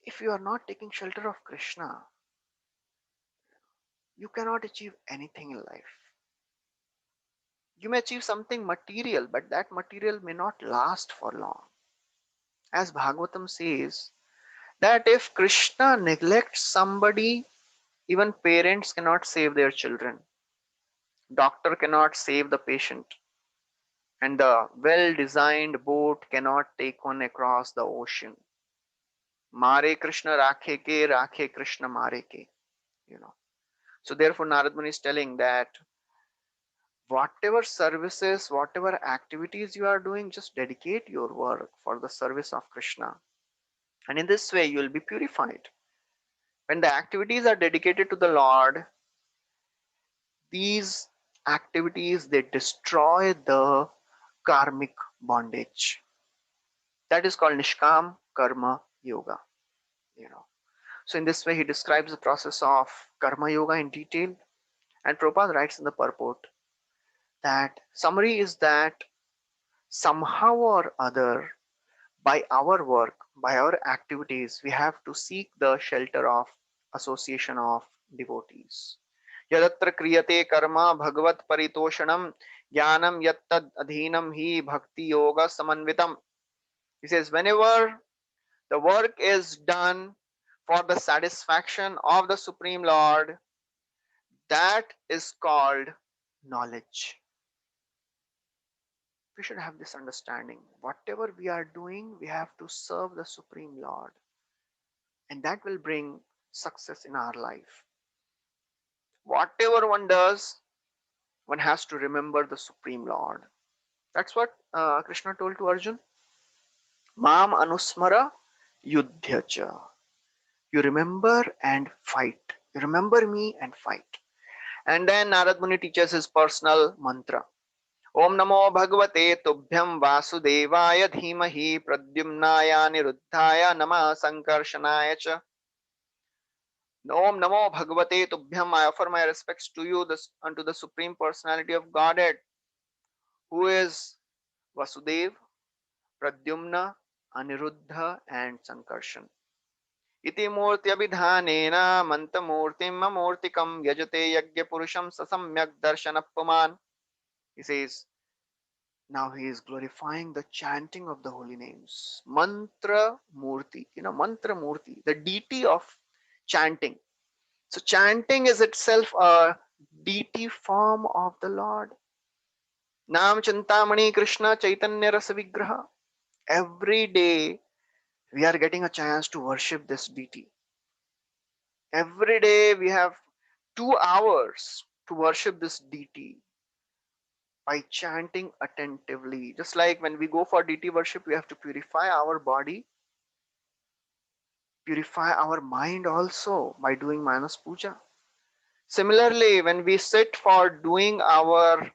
if you are not taking shelter of Krishna, you cannot achieve anything in life. You may achieve something material, but that material may not last for long. As Bhagavatam says, that if Krishna neglects somebody, even parents cannot save their children. Doctor cannot save the patient. And the well-designed boat cannot take one across the ocean. Mare Krishna rakhe Krishna mare ke. So therefore Narad Muni is telling that whatever services, whatever activities you are doing, just dedicate your work for the service of Krishna. And in this way, you will be purified. When the activities are dedicated to the Lord, these activities, they destroy the karmic bondage. That is called Nishkam Karma Yoga. You know. So in this way, he describes the process of Karma Yoga in detail. And Prabhupada writes in the purport that summary is that somehow or other, by our work, by our activities, we have to seek the shelter of association of devotees. Yadatra kriyate karma bhagavat paritoshanam jnanam yattad adhinam hi bhakti yoga samanvitam. He says, whenever the work is done for the satisfaction of the Supreme Lord, that is called knowledge. We should have this understanding. Whatever we are doing, we have to serve the Supreme Lord, and that will bring success in our life. Whatever one does, one has to remember the Supreme Lord. That's what Krishna told to Arjun. Mam anusmara yudhyacha. You remember and fight. You remember me and fight. And then Narad Muni teaches his personal mantra. Om Namo Bhagavate Tubhyam Vasudevaya Dhimahi Pradyumnaya Niruddhaya Nama Sankarshanaya Cha. Om Namo Bhagavate Tubhyam. I offer my respects to you, unto the Supreme Personality of Godhead, who is Vasudev, Pradyumna, Aniruddha, and Sankarshan. इति मूर्त्यभिधानेन मन्त्रमूर्तिम् अमूर्तिकं यजते यज्ञपुरुषं स सम्यक् दर्शनपुमान्. He says, now he is glorifying the chanting of the holy names. Mantra Murti, Mantra Murti, the deity of chanting. So chanting is itself a deity form of the Lord. Nam Chintamani Krishna Chaitanya Rasa Vigraha. Every day we are getting a chance to worship this deity. Every day we have 2 hours to worship this deity by chanting attentively. Just like when we go for deity worship, we have to purify our body, purify our mind also by doing Manas Puja. Similarly, when we sit for doing our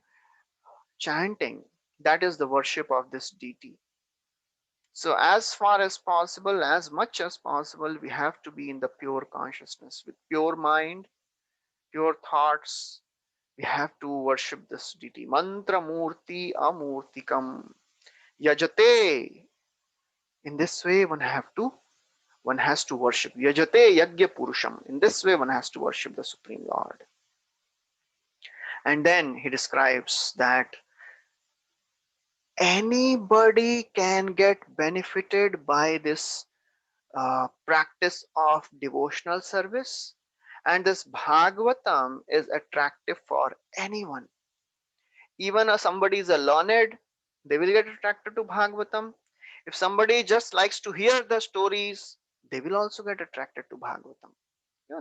chanting, that is the worship of this deity. So, as far as possible, as much as possible, we have to be in the pure consciousness with pure mind, pure thoughts. We have to worship this deity. Mantra Murti Amurtikam Yajate. In this way, one has to worship. Yajate Yagya Purusham. In this way, one has to worship the Supreme Lord. And then he describes that anybody can get benefited by this practice of devotional service, and this Bhagavatam is attractive for anyone. Even if somebody is a learned, they will get attracted to Bhagavatam. If somebody just likes to hear the stories, they will also get attracted to Bhagavatam.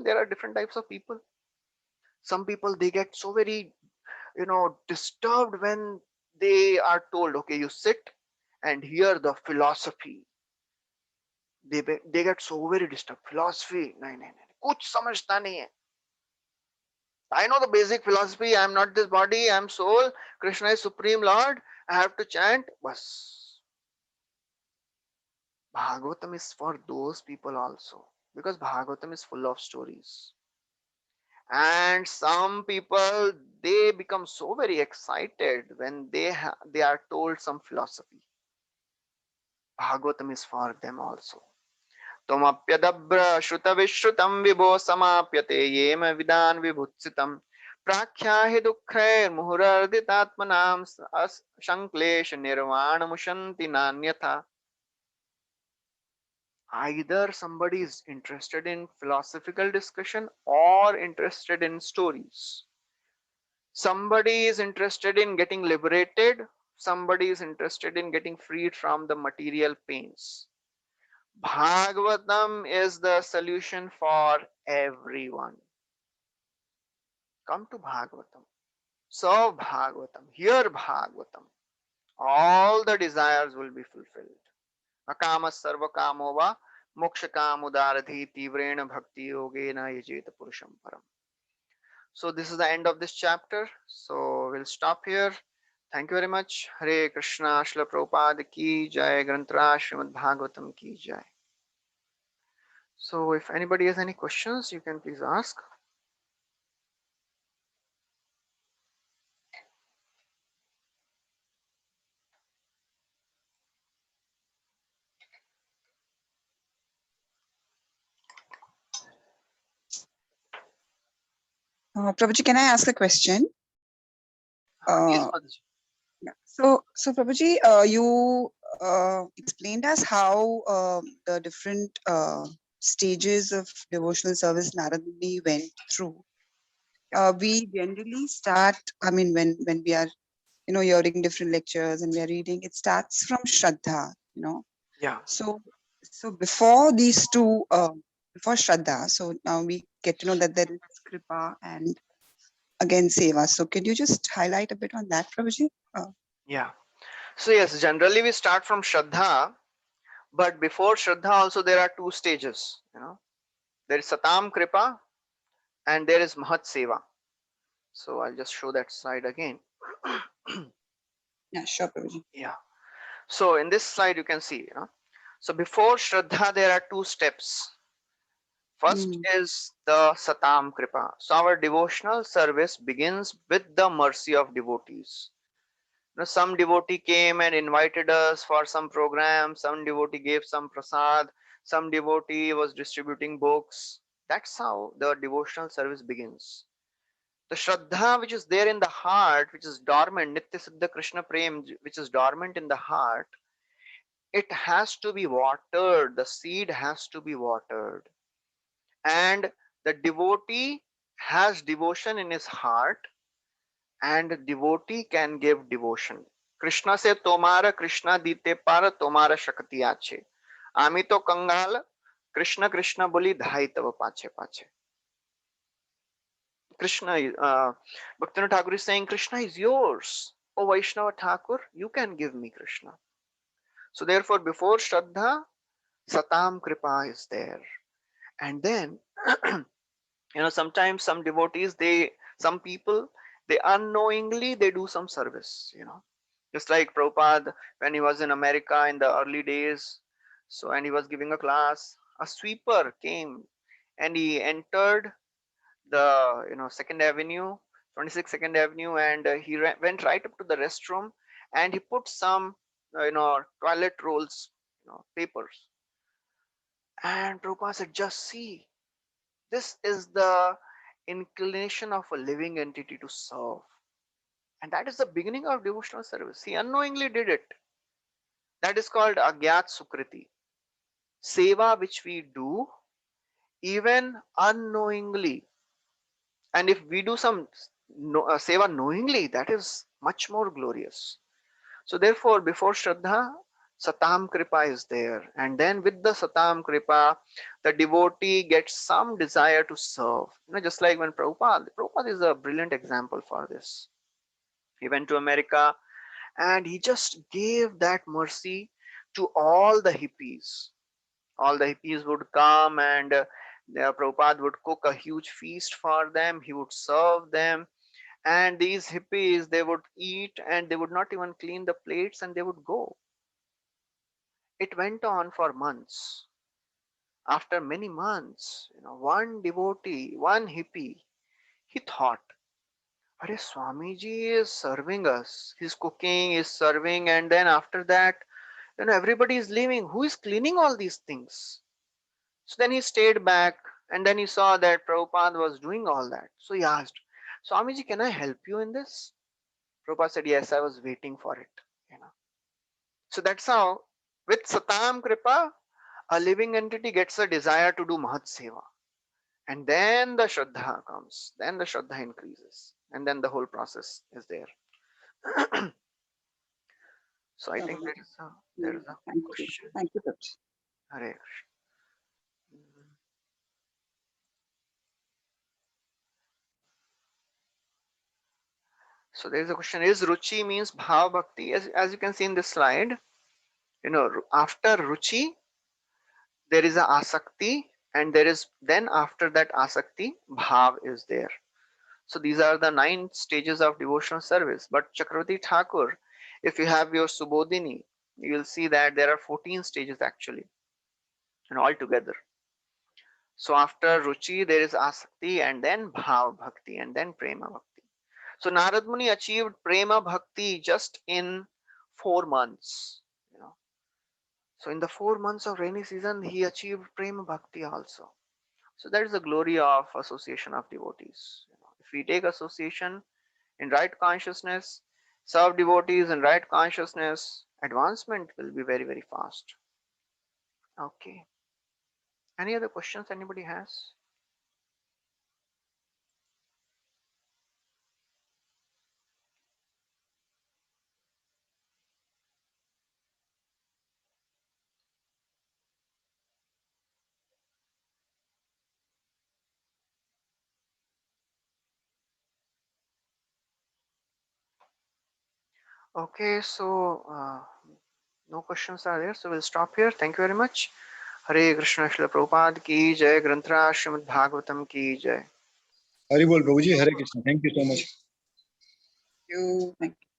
There are different types of people. Some people, they get so very disturbed when they are told, okay, you sit and hear the philosophy. They get so very disturbed. Philosophy, nahi, nahi, nahi, kuch samajhta nahi hai. I know the basic philosophy. I am not this body, I am soul, Krishna is Supreme Lord, I have to chant, bas. Bhagavatam is for those people also, because Bhagavatam is full of stories. And some people, they become so very excited when they are told some philosophy. Bhagavatam is for them also. Tomapyadabra shrutavishrutam vibho samapyate yema vidan vibhutsitam prakhyahi dukkhair muhurarditatmanam shanklesh nirvana mushanti nanyatha. Either somebody is interested in philosophical discussion or interested in stories. Somebody is interested in getting liberated, somebody is interested in getting freed from the material pains. Bhagavatam is the solution for everyone. Come to Bhagavatam, serve Bhagavatam, hear Bhagavatam. All the desires will be fulfilled. Akama sarva kamo va moksha kamudaradhi tivrena bhakti yogena yajeta purusham param. So this is the end of this chapter. So we'll stop here. Thank you very much. Hare Krishna, Srila Prabhupada ki jai, Granthra Srimad Bhagavatam ki jai. So if anybody has any questions, you can please ask. Prabhuji, can I ask a question? Yes, Mataji. So Prabhuji, you explained us how the different stages of devotional service Narad Muni went through. We generally start, I mean, when we are, hearing different lectures and we are reading, it starts from Shraddha, Yeah. So before these two, before Shraddha, so now we get to know that there is Kripa and again Seva. So can you just highlight a bit on that, Prabhuji? Yeah. So yes, generally we start from Shraddha, but before Shraddha also there are two stages. There is Satam Kripa and there is Mahat Seva. So I'll just show that slide again. Yeah, sure, Prabhuji. Yeah. So in this slide you can see, so before Shraddha there are two steps. First is the Satam Kripa. So our devotional service begins with the mercy of devotees. Some devotee came and invited us for some program, some devotee gave some prasad, some devotee was distributing books. That's how the devotional service begins. The Shraddha which is there in the heart, which is dormant, Nitya Siddha Krishna Prem, which is dormant in the heart, it has to be watered. The seed has to be watered. And the devotee has devotion in his heart, and devotee can give devotion. Krishna se tomara Krishna dite par tomara shakti ache. Ami to kangal Krishna Krishna boli dhai tava pache pache. Krishna, Bhaktivinoda Thakur is saying, Krishna is yours. Oh Vaishnava Thakur, you can give me Krishna. So therefore, before Shraddha, Satam Kripa is there. And then, sometimes some devotees, some people, they unknowingly, they do some service, Just like Prabhupada, when he was in America in the early days, and he was giving a class, a sweeper came and he entered the 2nd Avenue, 26 Second Avenue, and he went right up to the restroom and he put some toilet rolls, papers. And Prabhupada said, just see, this is the inclination of a living entity to serve. And that is the beginning of devotional service. He unknowingly did it. That is called Agyat Sukriti. Seva which we do even unknowingly. And if we do some seva knowingly, that is much more glorious. So therefore, before Shraddha, Satam Kripa is there. And then with the Satam Kripa, the devotee gets some desire to serve. Just like when Prabhupada is a brilliant example for this. He went to America and he just gave that mercy to all the hippies. All the hippies would come and Prabhupada would cook a huge feast for them. He would serve them. And these hippies, they would eat and they would not even clean the plates and they would go. It went on for months. After many months, one devotee, one hippie, he thought, Are Swamiji is serving us. He's cooking, he's serving, and then after that, everybody is leaving. Who is cleaning all these things? So then he stayed back and then he saw that Prabhupada was doing all that. So he asked, Swamiji, can I help you in this? Prabhupada said, yes, I was waiting for it. So that's how, with Satam Kripa, a living entity gets a desire to do Mahat Seva. And then the Shraddha comes. Then the Shraddha increases. And then the whole process is there. So I think there is a question. Thank you, Prabhuji. Hare Krishna. So there is a question, is Ruchi means Bhav Bhakti? As you can see in this slide, after Ruchi, there is a Asakti, and there is then after that Asakti, Bhav is there. So these are the 9 stages of devotional service. But Chakravarti Thakur, if you have your Subodhini, you will see that there are 14 stages actually, and all together. So after Ruchi, there is Asakti, and then Bhav Bhakti, and then Prema Bhakti. So Narad Muni achieved Prema Bhakti just in 4 months. So in the 4 months of rainy season, he achieved Prema Bhakti also. So that is the glory of association of devotees. If we take association in right consciousness, serve devotees in right consciousness, advancement will be very, very fast. Okay. Any other questions anybody has? Okay, so no questions are there, so we'll stop here. Thank you very much. Hare Krishna, Srila Prabhupada ki jai, Granthra Srimad Bhagavatam ki jai. Hari Bol Prabhuji, Hare Krishna. Thank you so much. Thank you.